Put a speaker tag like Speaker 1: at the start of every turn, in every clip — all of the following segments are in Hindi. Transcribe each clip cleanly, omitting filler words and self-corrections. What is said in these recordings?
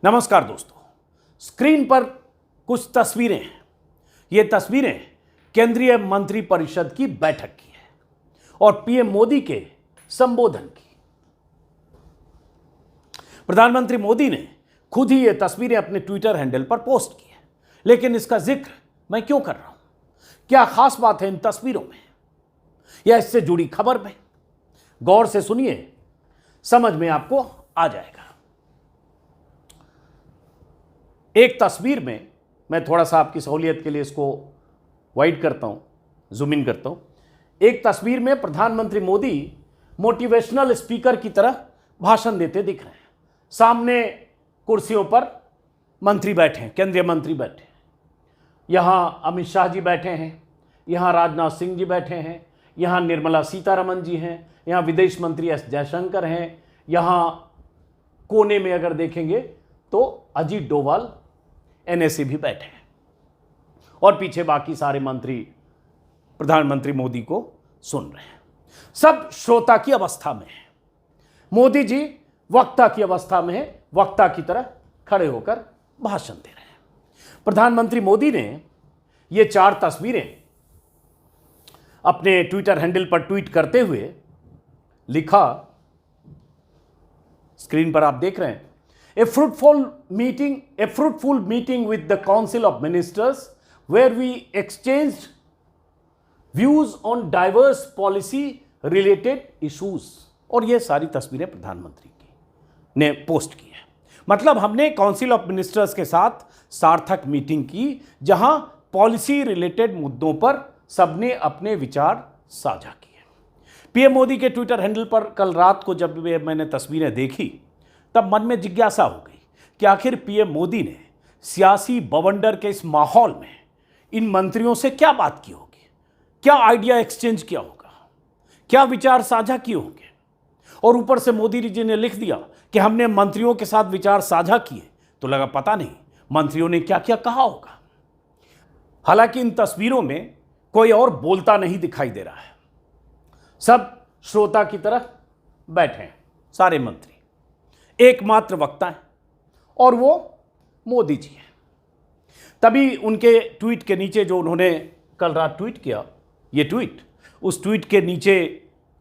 Speaker 1: नमस्कार दोस्तों, स्क्रीन पर कुछ तस्वीरें हैं। ये तस्वीरें केंद्रीय मंत्रिपरिषद की बैठक की है और पीएम मोदी के संबोधन की। प्रधानमंत्री मोदी ने खुद ही ये तस्वीरें अपने ट्विटर हैंडल पर पोस्ट की है, लेकिन इसका जिक्र मैं क्यों कर रहा हूं? क्या खास बात है इन तस्वीरों में या इससे जुड़ी खबर में? गौर से सुनिए, समझ में आपको आ जाएगा। एक तस्वीर में मैं थोड़ा सा आपकी सहूलियत के लिए इसको वाइड करता हूं, जूम इन करता हूं। एक तस्वीर में प्रधानमंत्री मोदी मोटिवेशनल स्पीकर की तरह भाषण देते दिख रहे हैं। सामने कुर्सियों पर मंत्री बैठे हैं, केंद्रीय मंत्री बैठे हैं। यहां अमित शाह जी बैठे हैं, यहां राजनाथ सिंह जी बैठे हैं, यहां निर्मला सीतारमण जी हैं, यहां विदेश मंत्री एस जयशंकर हैं, यहां कोने में अगर देखेंगे तो अजीत डोभाल एनएसी भी बैठे हैं और पीछे बाकी सारे मंत्री प्रधानमंत्री मोदी को सुन रहे हैं। सब श्रोता की अवस्था में है। मोदी जी वक्ता की अवस्था में है, वक्ता की तरह खड़े होकर भाषण दे रहे हैं। प्रधानमंत्री मोदी ने ये 4 तस्वीरें अपने ट्विटर हैंडल पर ट्वीट करते हुए लिखा, स्क्रीन पर आप देख रहे हैं, A fruitful meeting with the Council of Ministers where we exchanged views on diverse policy related issues। और ये सारी तस्वीरें प्रधानमंत्री की ने पोस्ट की है। मतलब हमने काउंसिल ऑफ मिनिस्टर्स के साथ सार्थक मीटिंग की जहां पॉलिसी रिलेटेड मुद्दों पर सबने अपने विचार साझा किए। पीएम मोदी के ट्विटर हैंडल पर कल रात को जब मैंने तस्वीरें देखी तब मन में जिज्ञासा हो गई कि आखिर पीएम मोदी ने सियासी बवंडर के इस माहौल में इन मंत्रियों से क्या बात की होगी, क्या आइडिया एक्सचेंज किया होगा, क्या विचार साझा किए होंगे। और ऊपर से मोदी जी ने लिख दिया कि हमने मंत्रियों के साथ विचार साझा किए, तो लगा पता नहीं मंत्रियों ने क्या क्या कहा होगा। हालांकि इन तस्वीरों में कोई और बोलता नहीं दिखाई दे रहा है, सब श्रोता की तरह बैठे हैं सारे मंत्री। एकमात्र वक्ता है और वो मोदी जी हैं। तभी उनके ट्वीट के नीचे जो उन्होंने कल रात ट्वीट किया, ये ट्वीट, उस ट्वीट के नीचे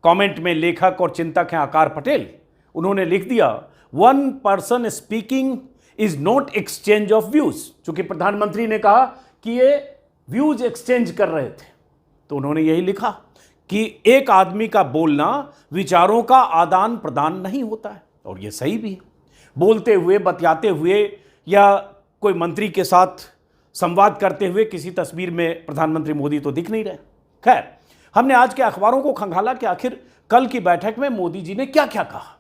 Speaker 1: कमेंट में लेखक और चिंतक हैं आकार पटेल। उन्होंने लिख दिया, one person speaking is not exchange of views. चूंकि प्रधानमंत्री ने कहा कि ये व्यूज एक्सचेंज कर रहे थे, तो उन्होंने यही लिखा कि एक आदमी का बोलना विचारों का आदान प्रदान नहीं होता है। और ये सही भी है। बोलते हुए, बतियाते हुए या कोई मंत्री के साथ संवाद करते हुए किसी तस्वीर में प्रधानमंत्री मोदी तो दिख नहीं रहे। खैर, हमने आज के अखबारों को खंगाला कि आखिर कल की बैठक में मोदी जी ने क्या क्या कहा।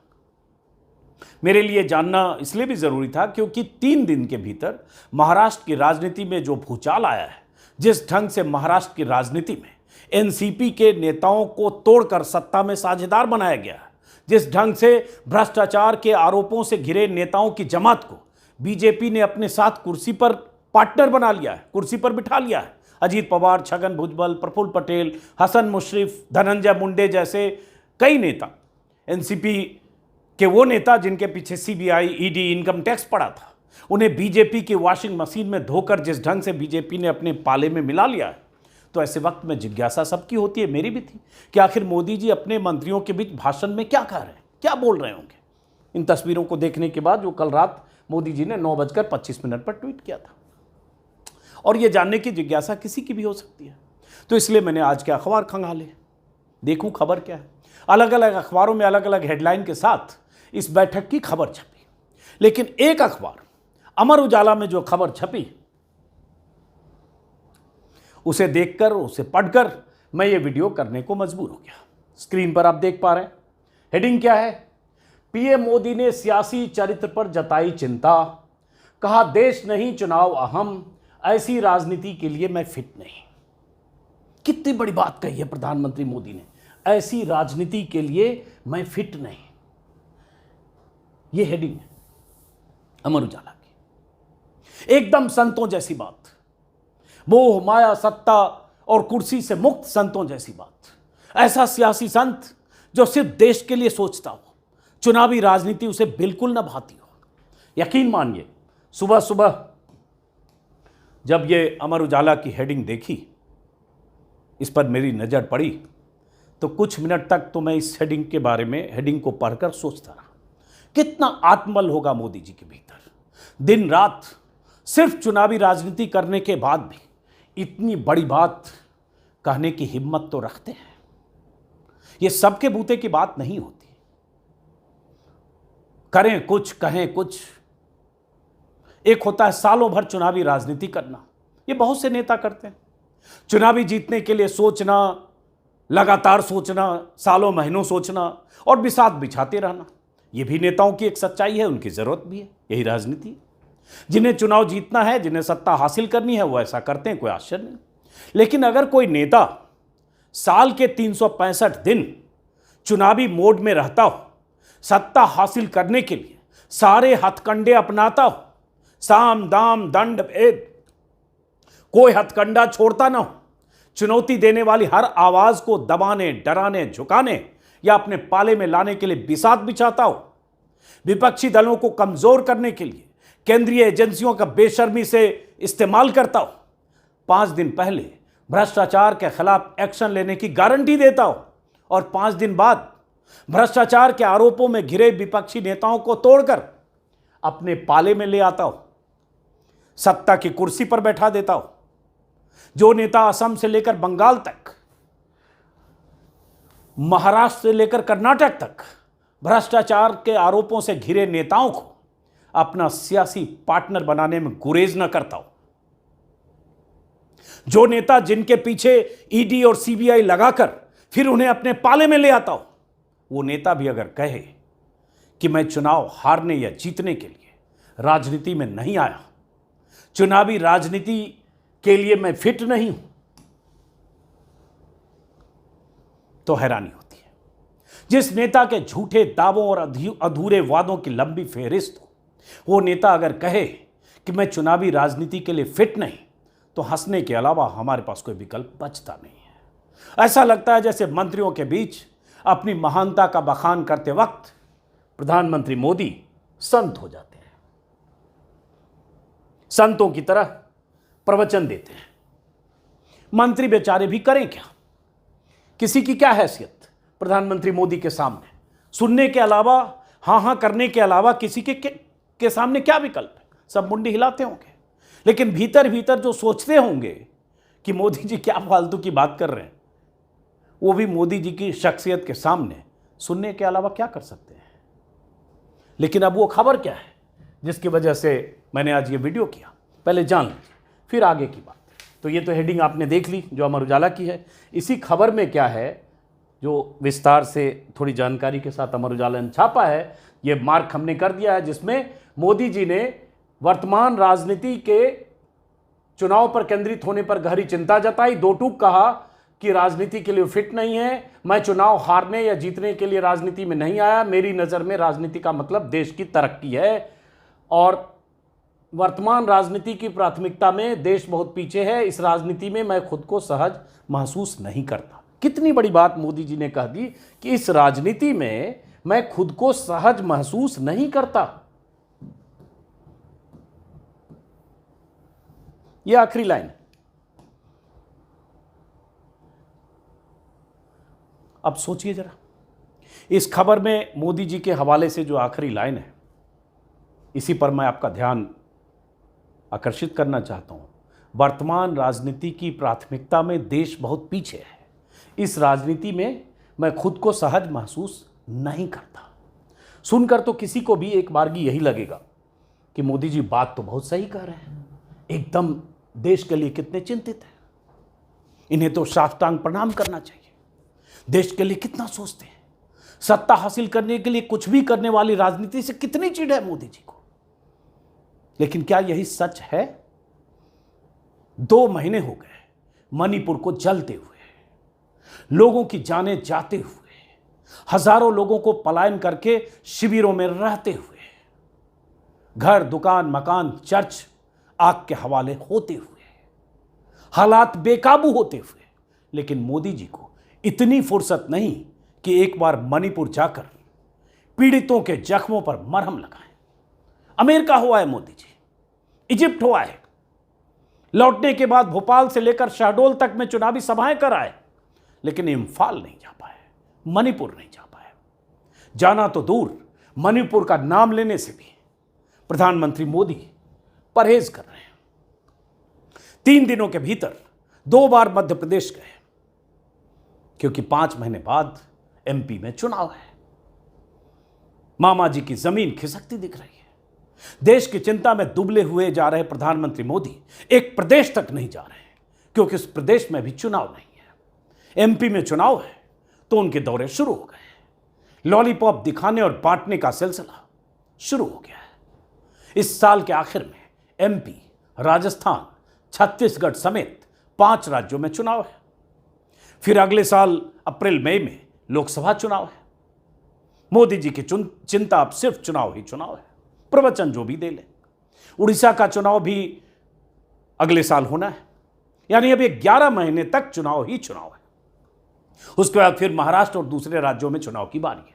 Speaker 1: मेरे लिए जानना इसलिए भी जरूरी था क्योंकि 3 दिन के भीतर महाराष्ट्र की राजनीति में जो भूचाल आया है, जिस ढंग से महाराष्ट्र की राजनीति में एनसीपी के नेताओं को तोड़कर सत्ता में साझेदार बनाया गया, जिस ढंग से भ्रष्टाचार के आरोपों से घिरे नेताओं की जमात को बीजेपी ने अपने साथ कुर्सी पर पार्टनर बना लिया है, कुर्सी पर बिठा लिया है। अजीत पवार, छगन भुजबल, प्रफुल्ल पटेल, हसन मुश्रीफ, धनंजय मुंडे जैसे कई नेता, एनसीपी के वो नेता जिनके पीछे सीबीआई, ईडी, इनकम टैक्स पड़ा था, उन्हें बीजेपी की वॉशिंग मशीन में धोकर जिस ढंग से बीजेपी ने अपने पाले में मिला लिया है, तो ऐसे वक्त में जिज्ञासा सबकी होती है, मेरी भी थी, कि आखिर मोदी जी अपने मंत्रियों के बीच भाषण में क्या कह रहे हैं, क्या बोल रहे होंगे। इन तस्वीरों को देखने के बाद जो कल रात मोदी जी ने 9:25 पर ट्वीट किया था, और यह जानने की जिज्ञासा किसी की भी हो सकती है, तो इसलिए मैंने आज के अखबार खंगाले, देखूं खबर क्या है। अलग अलग अखबारों में अलग अलग हेडलाइन के साथ इस बैठक की खबर छपी, लेकिन एक अखबार अमर उजाला में जो खबर छपी, उसे देखकर, उसे पढ़कर मैं ये वीडियो करने को मजबूर हो गया। स्क्रीन पर आप देख पा रहे हैं, हेडिंग क्या है, पीएम मोदी ने सियासी चरित्र पर जताई चिंता, कहा देश नहीं चुनाव अहम, ऐसी राजनीति के लिए मैं फिट नहीं। कितनी बड़ी बात कही है प्रधानमंत्री मोदी ने, ऐसी राजनीति के लिए मैं फिट नहीं। यह हेडिंग है अमर उजाला की। एकदम संतों जैसी बात, मोह माया सत्ता और कुर्सी से मुक्त संतों जैसी बात। ऐसा सियासी संत जो सिर्फ देश के लिए सोचता हो, चुनावी राजनीति उसे बिल्कुल न भाती हो। यकीन मानिए, सुबह सुबह जब ये अमर उजाला की हेडिंग देखी, इस पर मेरी नज़र पड़ी, तो कुछ मिनट तक तो मैं इस हेडिंग को पढ़कर सोचता रहा, कितना आत्मबल होगा मोदी जी के भीतर। दिन रात सिर्फ चुनावी राजनीति करने के बाद भी इतनी बड़ी बात कहने की हिम्मत तो रखते हैं। ये सबके बूते की बात नहीं होती। करें कुछ, कहें कुछ। एक होता है सालों भर चुनावी राजनीति करना, ये बहुत से नेता करते हैं। चुनावी जीतने के लिए सोचना, लगातार सोचना, सालों महीनों सोचना और बिसात बिछाते रहना, ये भी नेताओं की एक सच्चाई है, उनकी जरूरत भी है। यही राजनीति है। जिन्हें चुनाव जीतना है, जिन्हें सत्ता हासिल करनी है, वो ऐसा करते हैं, कोई आश्चर्य नहीं। लेकिन अगर कोई नेता साल के 365 दिन चुनावी मोड में रहता हो, सत्ता हासिल करने के लिए सारे हथकंडे अपनाता हो, साम दाम दंड भेद, कोई हथकंडा छोड़ता ना हो, चुनौती देने वाली हर आवाज को दबाने, डराने, झुकाने या अपने पाले में लाने के लिए बिसात बिछाता हो, विपक्षी दलों को कमजोर करने के लिए केंद्रीय एजेंसियों का बेशर्मी से इस्तेमाल करता हो, 5 दिन पहले भ्रष्टाचार के खिलाफ एक्शन लेने की गारंटी देता हो और 5 दिन बाद भ्रष्टाचार के आरोपों में घिरे विपक्षी नेताओं को तोड़कर अपने पाले में ले आता हो, सत्ता की कुर्सी पर बैठा देता हो। जो नेता असम से लेकर बंगाल तक, महाराष्ट्र से लेकर कर्नाटक तक भ्रष्टाचार के आरोपों से घिरे नेताओं को अपना सियासी पार्टनर बनाने में गुरेज न करता हो, जो नेता जिनके पीछे ईडी और सीबीआई लगाकर फिर उन्हें अपने पाले में ले आता हो, वो नेता भी अगर कहे कि मैं चुनाव हारने या जीतने के लिए राजनीति में नहीं आया, चुनावी राजनीति के लिए मैं फिट नहीं हूं, तो हैरानी होती है। जिस नेता के झूठे दावों और अधूरे वादों की लंबी फेहरिस्त हो, वो नेता अगर कहे कि मैं चुनावी राजनीति के लिए फिट नहीं, तो हंसने के अलावा हमारे पास कोई विकल्प बचता नहीं है। ऐसा लगता है जैसे मंत्रियों के बीच अपनी महानता का बखान करते वक्त प्रधानमंत्री मोदी संत हो जाते हैं, संतों की तरह प्रवचन देते हैं। मंत्री बेचारे भी करें क्या? किसी की क्या हैसियत प्रधानमंत्री मोदी के सामने? सुनने के अलावा, हां हां करने के अलावा किसी के सामने क्या विकल्प है? सब मुंडी हिलाते होंगे, लेकिन भीतर भीतर जो सोचते होंगे कि मोदी जी क्या फालतू की बात कर रहे हैं, वो भी मोदी जी की शख्सियत के सामने सुनने के अलावा क्या कर सकते हैं। लेकिन अब वो खबर क्या है जिसकी वजह से मैंने आज ये वीडियो किया, पहले जान लीजिए, फिर आगे की बात। तो ये तो हेडिंग आपने देख ली जो अमर उजाला की है। इसी खबर में क्या है जो विस्तार से थोड़ी जानकारी के साथ अमर उजाला ने छापा है, ये मार्क हमने कर दिया है, जिसमें मोदी जी ने वर्तमान राजनीति के चुनाव पर केंद्रित होने पर गहरी चिंता जताई। 2 टूक कहा कि राजनीति के लिए फिट नहीं है, मैं चुनाव हारने या जीतने के लिए राजनीति में नहीं आया, मेरी नज़र में राजनीति का मतलब देश की तरक्की है और वर्तमान राजनीति की प्राथमिकता में देश बहुत पीछे है, इस राजनीति में मैं खुद को सहज महसूस नहीं करता। कितनी बड़ी बात मोदी जी ने कह दी कि इस राजनीति में मैं खुद को सहज महसूस नहीं करता। यह आखिरी लाइन है। अब सोचिए जरा, इस खबर में मोदी जी के हवाले से जो आखिरी लाइन है, इसी पर मैं आपका ध्यान आकर्षित करना चाहता हूं। वर्तमान राजनीति की प्राथमिकता में देश बहुत पीछे है, इस राजनीति में मैं खुद को सहज महसूस नहीं करता। सुनकर तो किसी को भी एक बारगी यही लगेगा कि मोदी जी बात तो बहुत सही कह रहे हैं, एकदम देश के लिए कितने चिंतित हैं, इन्हें तो साष्टांग प्रणाम करना चाहिए, देश के लिए कितना सोचते हैं, सत्ता हासिल करने के लिए कुछ भी करने वाली राजनीति से कितनी चिढ़ है मोदी जी को। लेकिन क्या यही सच है? 2 महीने हो गए मणिपुर को जलते हुए, लोगों की जानें जाते हुए, हजारों लोगों को पलायन करके शिविरों में रहते हुए, घर, दुकान, मकान, चर्च आग के हवाले होते हुए, हालात बेकाबू होते हुए। लेकिन मोदी जी को इतनी फुर्सत नहीं कि एक बार मणिपुर जाकर पीड़ितों के जख्मों पर मरहम लगाएं, अमेरिका हुआ है मोदी जी, इजिप्ट हुआ है, लौटने के बाद भोपाल से लेकर शहडोल तक में चुनावी सभाएं कराए, लेकिन इम्फाल नहीं जा पाए, मणिपुर नहीं जा पाए। जाना तो दूर, मणिपुर का नाम लेने से भी प्रधानमंत्री मोदी परहेज कर रहे हैं। 3 दिनों के भीतर 2 बार मध्य प्रदेश गए, क्योंकि 5 महीने बाद एमपी में चुनाव है। मामा जी की जमीन खिसकती दिख रही है। देश की चिंता में दुबले हुए जा रहे प्रधानमंत्री मोदी एक प्रदेश तक नहीं जा रहे हैं, क्योंकि उस प्रदेश में भी चुनाव नहीं है। एमपी में चुनाव है तो उनके दौरे शुरू हो गए। लॉलीपॉप दिखाने और बांटने का सिलसिला शुरू हो गया है। इस साल के आखिर में एमपी, राजस्थान, छत्तीसगढ़ समेत 5 राज्यों में चुनाव है। फिर अगले साल अप्रैल मई में लोकसभा चुनाव है। मोदी जी की चिंता अब सिर्फ चुनाव ही चुनाव है, प्रवचन जो भी दे ले। उड़ीसा का चुनाव भी अगले साल होना है, यानी अभी 11 महीने तक चुनाव ही चुनाव है। उसके बाद फिर महाराष्ट्र और दूसरे राज्यों में चुनाव की बारी है।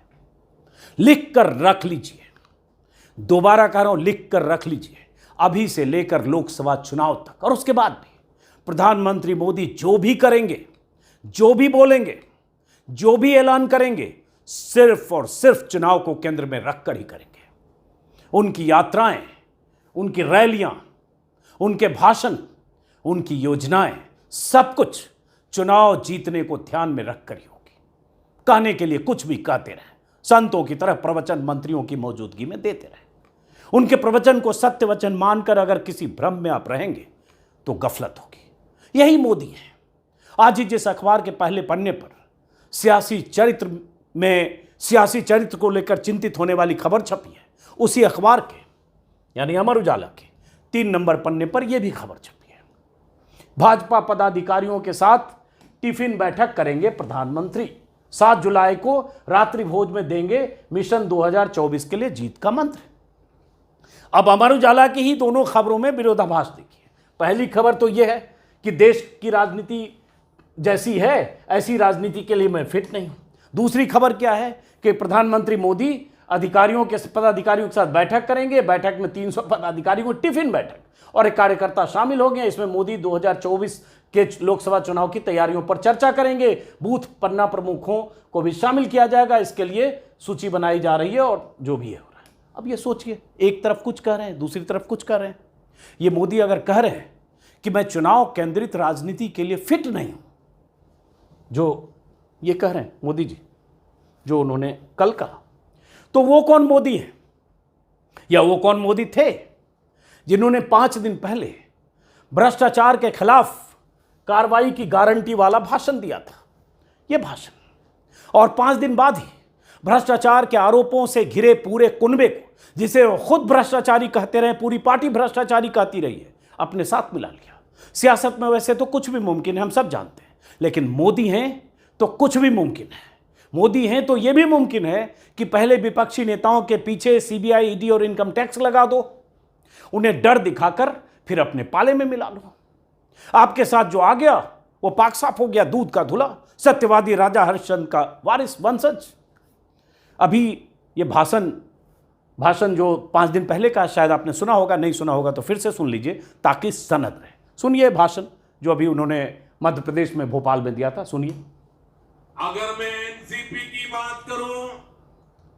Speaker 1: लिख कर रख लीजिए, दोबारा कह रहा हूं, लिख कर रख लीजिए, अभी से लेकर लोकसभा चुनाव तक और उसके बाद भी प्रधानमंत्री मोदी जो भी करेंगे, जो भी बोलेंगे, जो भी ऐलान करेंगे, सिर्फ और सिर्फ चुनाव को केंद्र में रखकर ही करेंगे। उनकी यात्राएं, उनकी रैलियां, उनके भाषण, उनकी योजनाएं, सब कुछ चुनाव जीतने को ध्यान में रखकर ही होगी। कहने के लिए कुछ भी कहते रहे, संतों की तरह प्रवचन मंत्रियों की मौजूदगी में देते रहे। उनके प्रवचन को सत्य वचन मानकर अगर किसी भ्रम में आप रहेंगे तो गफलत होगी। यही मोदी है। आज ही जिस अखबार के पहले पन्ने पर सियासी चरित्र को लेकर चिंतित होने वाली खबर छपी है, उसी अखबार के यानी अमर उजाला के 3 नंबर पन्ने पर यह भी खबर छपी है। भाजपा पदाधिकारियों के साथ टिफिन बैठक करेंगे प्रधानमंत्री। 7 जुलाई को रात्रि भोज में देंगे मिशन 2024 के लिए जीत का मंत्र। अब अमर उजाला की ही दोनों खबरों में विरोधाभास देखिए। पहली खबर तो यह है कि देश की राजनीति जैसी है ऐसी राजनीति के लिए मैं फिट नहीं हूं। दूसरी खबर क्या है कि प्रधानमंत्री मोदी पदाधिकारियों के साथ बैठक करेंगे। बैठक में 300 पदाधिकारियों को टिफिन बैठक और एक कार्यकर्ता शामिल हो गए। इसमें मोदी 2024 के लोकसभा चुनाव की तैयारियों पर चर्चा करेंगे। बूथ पन्ना प्रमुखों को भी शामिल किया जाएगा। इसके लिए सूची बनाई जा रही है और जो भी है हो रहा है। अब ये सोचिए, एक तरफ कुछ कह रहे हैं, दूसरी तरफ कुछ कह रहे हैं। ये मोदी अगर कह रहे हैं कि मैं चुनाव केंद्रित राजनीति के लिए फिट नहीं हूं, जो ये कह रहे हैं मोदी जी, जो उन्होंने कल कहा, तो वो कौन मोदी है या वो कौन मोदी थे जिन्होंने 5 दिन पहले भ्रष्टाचार के खिलाफ कार्रवाई की गारंटी वाला भाषण दिया था? यह भाषण, और 5 दिन बाद ही भ्रष्टाचार के आरोपों से घिरे पूरे कुनबे को, जिसे वो खुद भ्रष्टाचारी कहते रहे, पूरी पार्टी भ्रष्टाचारी कहती रही है, अपने साथ मिला लिया। सियासत में वैसे तो कुछ भी मुमकिन है, हम सब जानते हैं, लेकिन मोदी हैं तो कुछ भी मुमकिन है। मोदी हैं तो यह भी मुमकिन है कि पहले विपक्षी नेताओं के पीछे सीबीआई, ईडी और इनकम टैक्स लगा दो, उन्हें डर दिखाकर फिर अपने पाले में मिला लो। आपके साथ जो आ गया वो पाक साफ हो गया, दूध का धुला, सत्यवादी राजा हरिश्चंद्र का वारिस वंशज। अभी ये भाषण जो 5 दिन पहले का, शायद आपने सुना होगा, नहीं सुना होगा तो फिर से सुन लीजिए ताकि सनद रहे। सुनिए भाषण जो अभी उन्होंने मध्य प्रदेश में भोपाल में दिया था, सुनिए।
Speaker 2: अगर मैं एनसीपी की बात करूं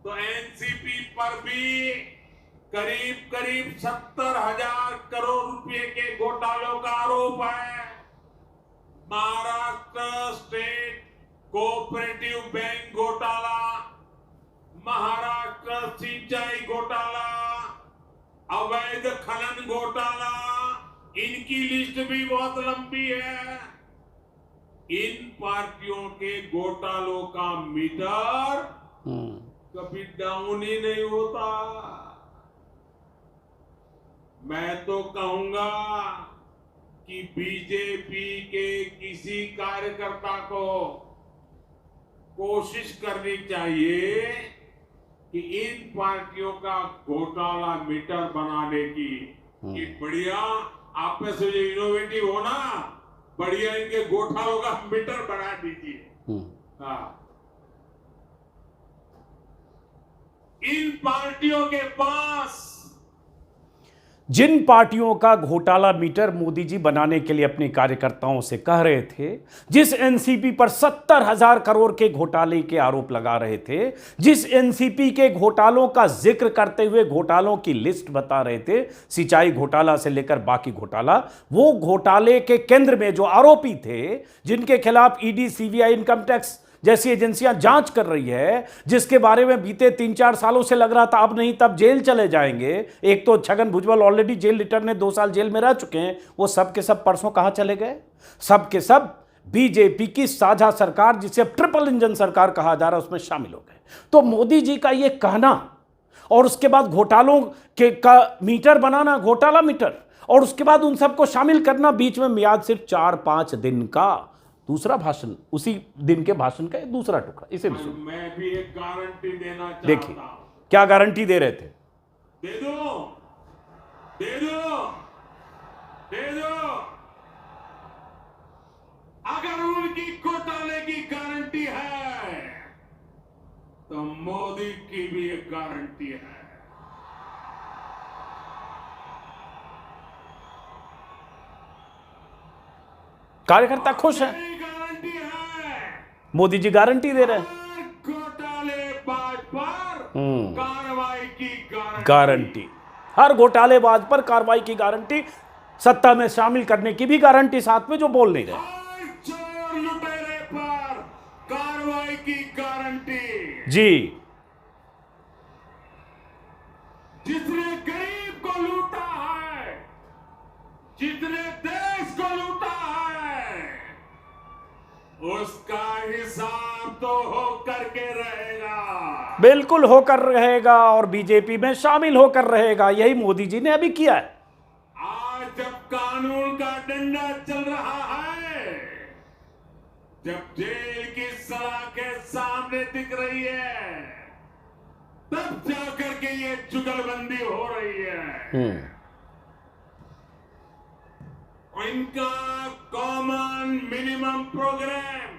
Speaker 2: तो एनसीपी पर भी करीब 70,000 करोड़ रुपए के घोटालों का आरोप है। महाराष्ट्र स्टेट कोऑपरेटिव बैंक घोटाला, महाराष्ट्र सिंचाई घोटाला, अवैध खनन घोटाला, इनकी लिस्ट भी बहुत लंबी है। इन पार्टियों के घोटालों का मीटर कभी डाउन ही नहीं होता। मैं तो कहूंगा कि बीजेपी के किसी कार्यकर्ता को कोशिश करनी चाहिए कि इन पार्टियों का घोटाला मीटर बनाने की, कि बढ़िया आप में से जो इनोवेटिव हो ना, बढ़िया इनके घोटालों का मीटर बना दीजिए। हाँ, इन पार्टियों के पास
Speaker 1: जिन पार्टियों का घोटाला मीटर मोदी जी बनाने के लिए अपने कार्यकर्ताओं से कह रहे थे, जिस एनसीपी पर 70,000 करोड़ के घोटाले के आरोप लगा रहे थे, जिस एनसीपी के घोटालों का जिक्र करते हुए घोटालों की लिस्ट बता रहे थे, सिंचाई घोटाला से लेकर बाकी घोटाला, वो घोटाले के केंद्र में जो आरोपी थे, जिनके खिलाफ ईडी, सीबीआई, इनकम टैक्स जैसी एजेंसियां जांच कर रही है, जिसके बारे में बीते 3-4 सालों से लग रहा था अब नहीं तब जेल चले जाएंगे। एक तो Chhagan Bhujbal already jail return में 2 साल जेल में रह चुके हैं, वो सब के सब परसों कहां चले गए? सब के सब बीजेपी की साझा सरकार, जिसे अब ट्रिपल इंजन सरकार कहा जा रहा है, उसमें शामिल हो गए। तो मोदी जी का यह कहना और उसके बाद घोटालों के का मीटर बनाना, घोटाला मीटर, और उसके बाद उन सबको शामिल करना, बीच में मियाद सिर्फ 4-5 दिन का, दूसरा भाषण, उसी दिन के भाषण का दूसरा टुकड़ा, इसे भी सुनिए।
Speaker 2: मैं भी एक गारंटी देना चाहता
Speaker 1: देखिए
Speaker 2: हूं।
Speaker 1: क्या गारंटी दे रहे थे।
Speaker 2: दे दो, दे दो, दे दो। अगर उनकी घोटाले की गारंटी है तो मोदी की भी एक गारंटी है।
Speaker 1: कार्यकर्ता खुश हैं,
Speaker 2: गारंटी है,
Speaker 1: मोदी जी गारंटी दे रहे हैं।
Speaker 2: घोटालेबाज पर कार्रवाई की
Speaker 1: गारंटी, हर घोटालेबाज पर कार्रवाई की गारंटी, सत्ता में शामिल करने की भी गारंटी साथ में, जो बोल नहीं रहे।
Speaker 2: हर चोर लुटेरे पर कार्रवाई की गारंटी।
Speaker 1: जी,
Speaker 2: जिसने गरीब को लूटा है, जिसने देश को लूटा है, उसका हिसाब तो होकर के रहेगा,
Speaker 1: बिल्कुल होकर रहेगा, और बीजेपी में शामिल होकर रहेगा। यही मोदी जी ने अभी किया है।
Speaker 2: आज जब कानून का डंडा चल रहा है, जब जेल की सलाखें सामने दिख रही है, तब जाकर के ये जुगलबंदी हो रही है। इनका कॉमन मिनिमम प्रोग्राम,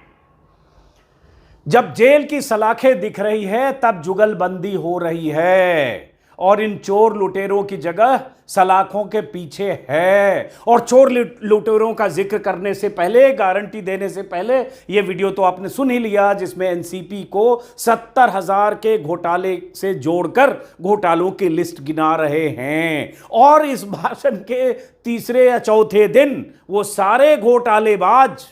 Speaker 1: जब जेल की सलाखें दिख रही है तब जुगलबंदी हो रही है, और इन चोर लुटेरों की जगह सलाखों के पीछे है। और चोर लुटेरों का जिक्र करने से पहले, गारंटी देने से पहले, यह वीडियो तो आपने सुन ही लिया, जिसमें एनसीपी को 70,000 के घोटाले से जोड़कर घोटालों की लिस्ट गिना रहे हैं। और इस भाषण के तीसरे या चौथे दिन वो सारे घोटालेबाज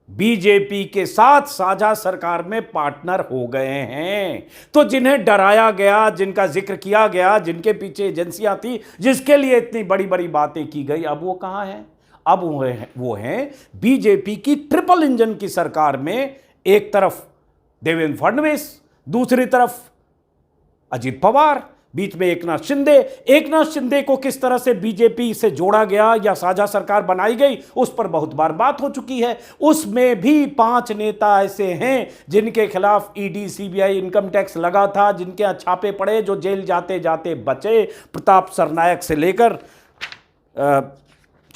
Speaker 1: बीजेपी के साथ साझा सरकार में पार्टनर हो गए हैं। तो जिन्हें डराया गया, जिनका जिक्र किया गया, जिनके पीछे एजेंसियां थी, जिसके लिए इतनी बड़ी बड़ी बातें की गई, अब वो कहां हैं? अब वो हैं बीजेपी की ट्रिपल इंजन की सरकार में। एक तरफ देवेंद्र फडणवीस, दूसरी तरफ अजित पवार, बीच में एकनाथ शिंदे। एकनाथ शिंदे को किस तरह से बीजेपी से जोड़ा गया या साझा सरकार बनाई गई, उस पर बहुत बार बात हो चुकी है। उसमें भी 5 नेता ऐसे हैं जिनके खिलाफ ईडी, सीबीआई, इनकम टैक्स लगा था, जिनके यहाँ छापे पड़े, जो जेल जाते जाते बचे। प्रताप सरनायक से लेकर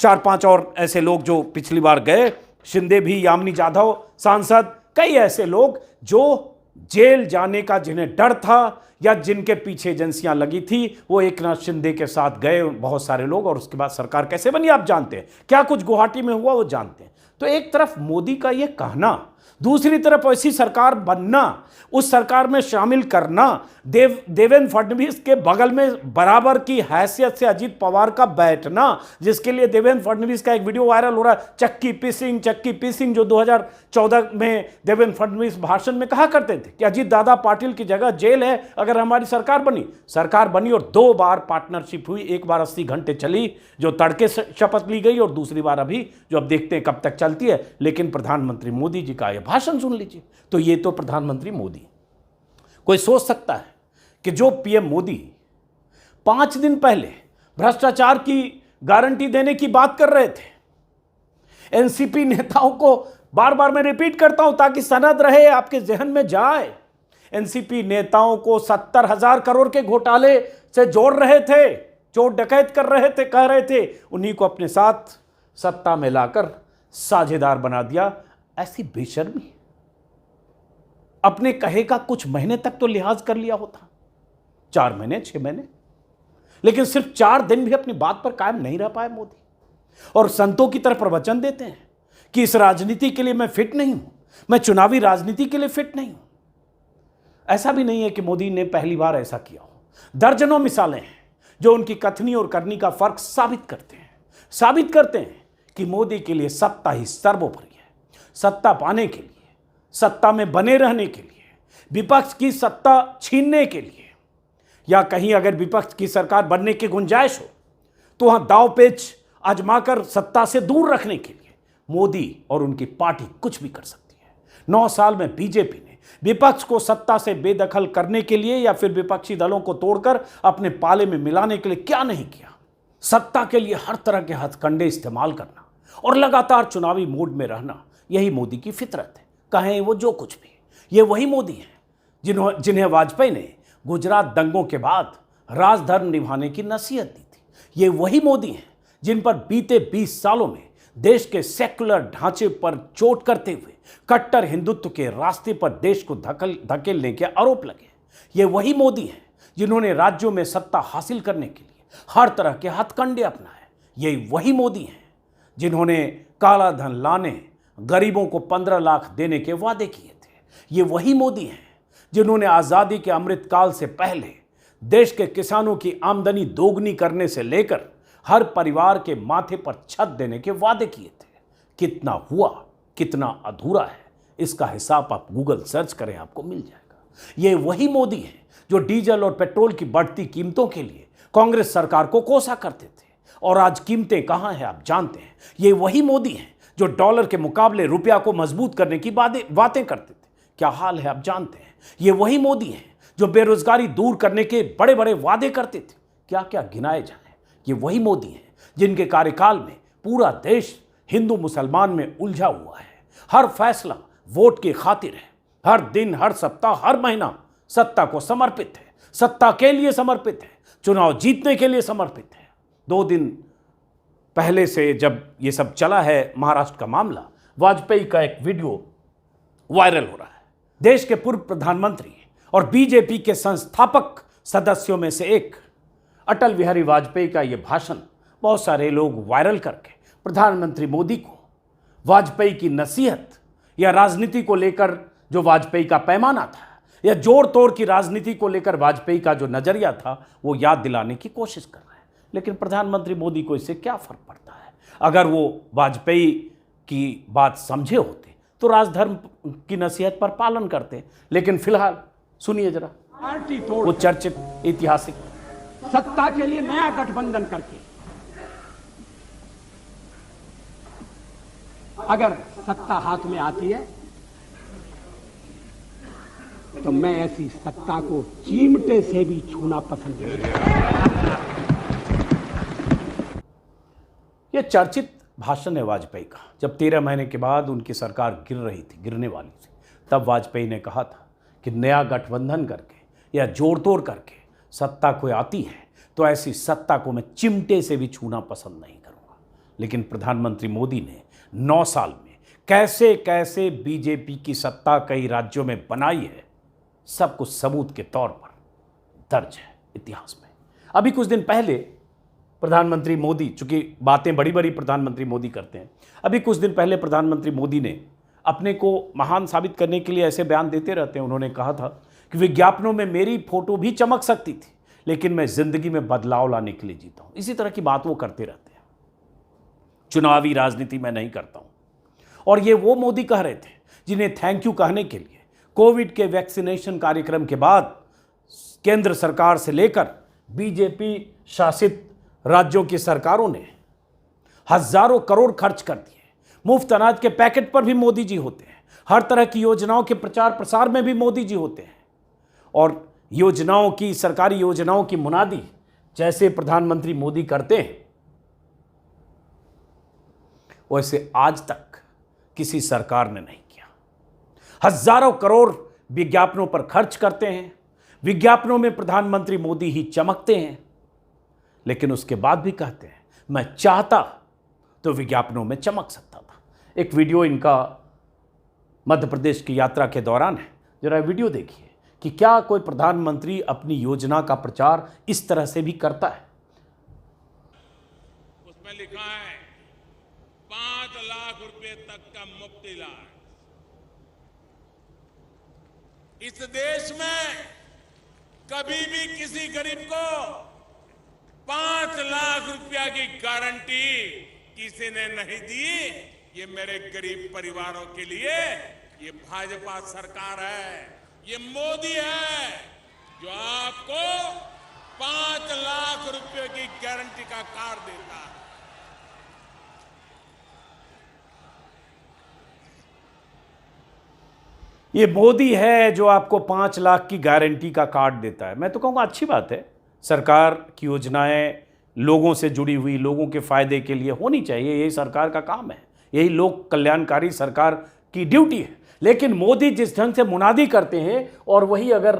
Speaker 1: 4-5 और ऐसे लोग जो पिछली बार गए, शिंदे भी, यामिनी जाधव सांसद, कई ऐसे लोग जो जेल जाने का जिन्हें डर था या जिनके पीछे एजेंसियां लगी थी, वो एकनाथ शिंदे के साथ गए बहुत सारे लोग। और उसके बाद सरकार कैसे बनी आप जानते हैं, क्या कुछ गुवाहाटी में हुआ वो जानते हैं। तो एक तरफ मोदी का ये कहना, दूसरी तरफ ऐसी सरकार बनना, उस सरकार में शामिल करना, देवेंद्र फडणवीस के बगल में बराबर की हैसियत से अजित पवार का बैठना, जिसके लिए देवेंद्र फडणवीस का एक वीडियो वायरल हो रहा है, चक्की पीसिंग, जो 2014 में देवेंद्र फडणवीस भाषण में कहा करते थे कि अजित दादा पाटिल की जगह जेल है अगर हमारी सरकार बनी। और 2 बार पार्टनरशिप हुई, एक बार 80 घंटे चली, जो तड़के शपथ ली गई, और दूसरी बार अभी, जो अब देखते हैं कब तक चलती है। लेकिन प्रधानमंत्री मोदी जी का यह भाषण सुन लीजिए, तो ये तो प्रधानमंत्री मोदी। कोई सोच सकता है कि जो पीएम मोदी 5 दिन पहले भ्रष्टाचार की गारंटी देने की बात कर रहे थे, एनसीपी नेताओं को बार बार मैं रिपीट करता हूं ताकि सनद रहे, आपके जहन में जाए, एनसीपी नेताओं को 70,000 करोड़ के घोटाले से जोड़ रहे थे, चोर डकैत कर रहे थे, कह रहे थे, उन्हीं को अपने साथ सत्ता में लाकर साझेदार बना दिया। ऐसी बेशर्मी, अपने कहे का कुछ महीने तक तो लिहाज कर लिया होता, 4 महीने 6 महीने, लेकिन सिर्फ 4 दिन भी अपनी बात पर कायम नहीं रह पाए मोदी, और संतों की तरह प्रवचन देते हैं कि इस राजनीति के लिए मैं फिट नहीं हूं, मैं चुनावी राजनीति के लिए फिट नहीं हूं। ऐसा भी नहीं है कि मोदी ने पहली बार ऐसा किया हो। दर्जनों मिसालें हैं जो उनकी कथनी और करनी का फर्क साबित करते हैं कि मोदी के लिए सत्ता ही सर्वोपरि है। सत्ता पाने के लिए, सत्ता में बने रहने के लिए, विपक्ष की सत्ता छीनने के लिए, या कहीं अगर विपक्ष की सरकार बनने की गुंजाइश हो तो वहां दांवपेच आजमाकर सत्ता से दूर रखने के लिए मोदी और उनकी पार्टी कुछ भी कर सकती है। 9 साल में बीजेपी ने विपक्ष को सत्ता से बेदखल करने के लिए या फिर विपक्षी दलों को तोड़कर अपने पाले में मिलाने के लिए क्या नहीं किया। सत्ता के लिए हर तरह के हथकंडे इस्तेमाल करना और लगातार चुनावी मूड में रहना, यही मोदी की फितरत है। कहें वो जो कुछ भी, ये वही मोदी हैं जिन्हें वाजपेयी ने गुजरात दंगों के बाद राजधर्म निभाने की नसीहत दी थी। ये वही मोदी हैं जिन पर बीते 20 सालों में देश के सेक्युलर ढांचे पर चोट करते हुए कट्टर हिंदुत्व के रास्ते पर देश को धकेलने के आरोप लगे। ये वही मोदी हैं जिन्होंने राज्यों में सत्ता हासिल करने के लिए हर तरह के हथकंडे अपनाए। ये वही मोदी हैं जिन्होंने काला धन लाने, गरीबों को 15 लाख देने के वादे किए थे। ये वही मोदी हैं जिन्होंने आज़ादी के अमृतकाल से पहले देश के किसानों की आमदनी दोगुनी करने से लेकर हर परिवार के माथे पर छत देने के वादे किए थे। कितना हुआ, कितना अधूरा है, इसका हिसाब आप गूगल सर्च करें, आपको मिल जाएगा। ये वही मोदी हैं जो डीजल और पेट्रोल की बढ़ती कीमतों के लिए कांग्रेस सरकार को कोसा करते थे, और आज कीमतें कहां हैं आप जानते हैं। ये वही मोदी हैं जो डॉलर के मुकाबले रुपया को मजबूत करने की बातें करते थे, क्या हाल है आप जानते हैं। ये वही मोदी हैं जो बेरोजगारी दूर करने के बड़े बड़े वादे करते थे, क्या क्या गिनाए जाए। ये वही मोदी हैं जिनके कार्यकाल में पूरा देश हिंदू मुसलमान में उलझा हुआ है। हर फैसला वोट की खातिर है, हर दिन, हर सप्ताह, हर महीना सत्ता को समर्पित है, सत्ता के लिए समर्पित है, चुनाव जीतने के लिए समर्पित है। 2 दिन पहले से जब ये सब चला है महाराष्ट्र का मामला, वाजपेयी का एक वीडियो वायरल हो रहा है। देश के पूर्व प्रधानमंत्री और बीजेपी के संस्थापक सदस्यों में से एक अटल बिहारी वाजपेयी का यह भाषण बहुत सारे लोग वायरल करके प्रधानमंत्री मोदी को वाजपेयी की नसीहत या राजनीति को लेकर जो वाजपेयी का पैमाना था या जोड़ तोड़ की राजनीति को लेकर वाजपेयी का जो नजरिया था वो याद दिलाने की कोशिश कर रहे हैं। लेकिन प्रधानमंत्री मोदी को इससे क्या फर्क पड़ता है। अगर वो वाजपेयी की बात समझे होते तो राजधर्म की नसीहत पर पालन करते। लेकिन फिलहाल सुनिए जरा
Speaker 3: पार्टी तोड़
Speaker 1: वो चर्चित ऐतिहासिक
Speaker 3: सत्ता के लिए नया गठबंधन करके अगर सत्ता हाथ में आती है तो मैं ऐसी सत्ता को चिमटे से भी छूना पसंद नहीं करता।
Speaker 1: यह चर्चित भाषण है वाजपेयी का। जब 13 महीने के बाद उनकी सरकार गिरने वाली थी, तब वाजपेयी ने कहा था कि नया गठबंधन करके या जोड़ तोड़ करके सत्ता कोई आती है तो ऐसी सत्ता को मैं चिमटे से भी छूना पसंद नहीं करूंगा। लेकिन प्रधानमंत्री मोदी ने 9 साल में कैसे कैसे बीजेपी की सत्ता कई राज्यों में बनाई है, सब कुछ सबूत के तौर पर दर्ज है इतिहास में। अभी कुछ दिन पहले प्रधानमंत्री मोदी, चूंकि बातें बड़ी बड़ी प्रधानमंत्री मोदी करते हैं, अभी कुछ दिन पहले प्रधानमंत्री मोदी ने अपने को महान साबित करने के लिए ऐसे बयान देते रहते हैं। उन्होंने कहा था कि विज्ञापनों में मेरी फोटो भी चमक सकती थी, लेकिन मैं जिंदगी में बदलाव लाने के लिए जीता हूं। इसी तरह की बात वो करते रहते हैं। चुनावी राजनीति मैं नहीं करता हूं। और ये वो मोदी कह रहे थे जिन्हें थैंक यू कहने के लिए कोविड के वैक्सीनेशन कार्यक्रम के बाद केंद्र सरकार से लेकर बीजेपी शासित राज्यों की सरकारों ने हजारों करोड़ खर्च कर दिए। मुफ्त अनाज के पैकेट पर भी मोदी जी होते हैं, हर तरह की योजनाओं के प्रचार प्रसार में भी मोदी जी होते हैं, और योजनाओं की, सरकारी योजनाओं की मुनादी जैसे प्रधानमंत्री मोदी करते हैं वैसे आज तक किसी सरकार ने नहीं किया। हजारों करोड़ विज्ञापनों पर खर्च करते हैं, विज्ञापनों में प्रधानमंत्री मोदी ही चमकते हैं, लेकिन उसके बाद भी कहते हैं मैं चाहता तो विज्ञापनों में चमक सकता था। एक वीडियो इनका मध्य प्रदेश की यात्रा के दौरान है, जरा वीडियो देखिए कि क्या कोई प्रधानमंत्री अपनी योजना का प्रचार इस तरह से भी करता है।
Speaker 2: में लिखा है 5 लाख रुपए तक का मुफ्त इलाज। इस देश में कभी भी किसी गरीब को 5 लाख रुपया की गारंटी किसी ने नहीं दी। ये मेरे गरीब परिवारों के लिए ये भाजपा सरकार है, ये मोदी है जो आपको 5 लाख रुपए की गारंटी का कार्ड देता है।
Speaker 1: ये मोदी है जो आपको 5 लाख की गारंटी का कार्ड देता है। मैं तो कहूँगा अच्छी बात है, सरकार की योजनाएं लोगों से जुड़ी हुई, लोगों के फायदे के लिए होनी चाहिए, यही सरकार का काम है, यही लोक कल्याणकारी सरकार की ड्यूटी है। लेकिन मोदी जिस ढंग से मुनादी करते हैं और वही अगर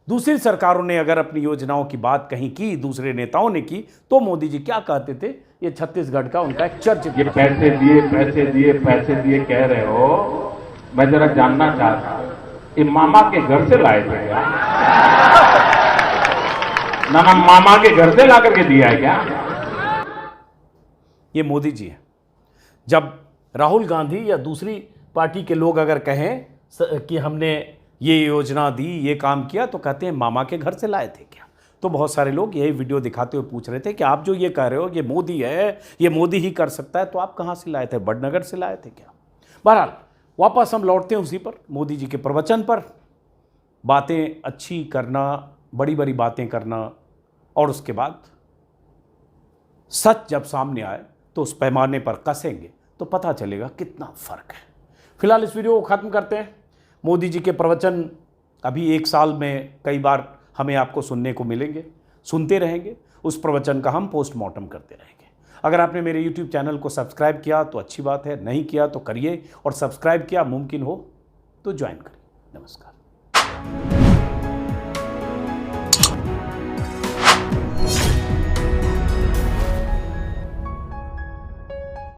Speaker 1: दूसरी सरकारों ने अगर अपनी योजनाओं की बात कहीं की, दूसरे नेताओं ने की, तो मोदी जी क्या कहते थे, ये छत्तीसगढ़ का उनका एक चर्चित
Speaker 4: ये पैसे दिए कह रहे हो, मैं जरा जानना चाहता हूं, ये मामा के घर से लाए थे क्या? ना मामा के घर से ला करके दिया है क्या?
Speaker 1: ये मोदी जी हैं। जब राहुल गांधी या दूसरी पार्टी के लोग अगर कहें कि हमने ये योजना दी, ये काम किया, तो कहते हैं मामा के घर से लाए थे क्या। तो बहुत सारे लोग यही वीडियो दिखाते हुए पूछ रहे थे कि आप जो ये कह रहे हो ये मोदी है, ये मोदी ही कर सकता है, तो आप कहाँ से लाए थे, बड़नगर से लाए थे क्या। बहरहाल वापस हम लौटते हैं उसी पर, मोदी जी के प्रवचन पर। बातें अच्छी करना, बड़ी बड़ी बातें करना, और उसके बाद सच जब सामने आए तो उस पैमाने पर कसेंगे तो पता चलेगा कितना फ़र्क है। फिलहाल इस वीडियो को ख़त्म करते हैं। मोदी जी के प्रवचन अभी 1 साल में कई बार हमें आपको सुनने को मिलेंगे, सुनते रहेंगे। उस प्रवचन का हम पोस्टमार्टम करते रहेंगे। अगर आपने मेरे YouTube चैनल को सब्सक्राइब किया तो अच्छी बात है, नहीं किया तो करिए, और सब्सक्राइब किया मुमकिन हो तो ज्वाइन करिए। नमस्कार।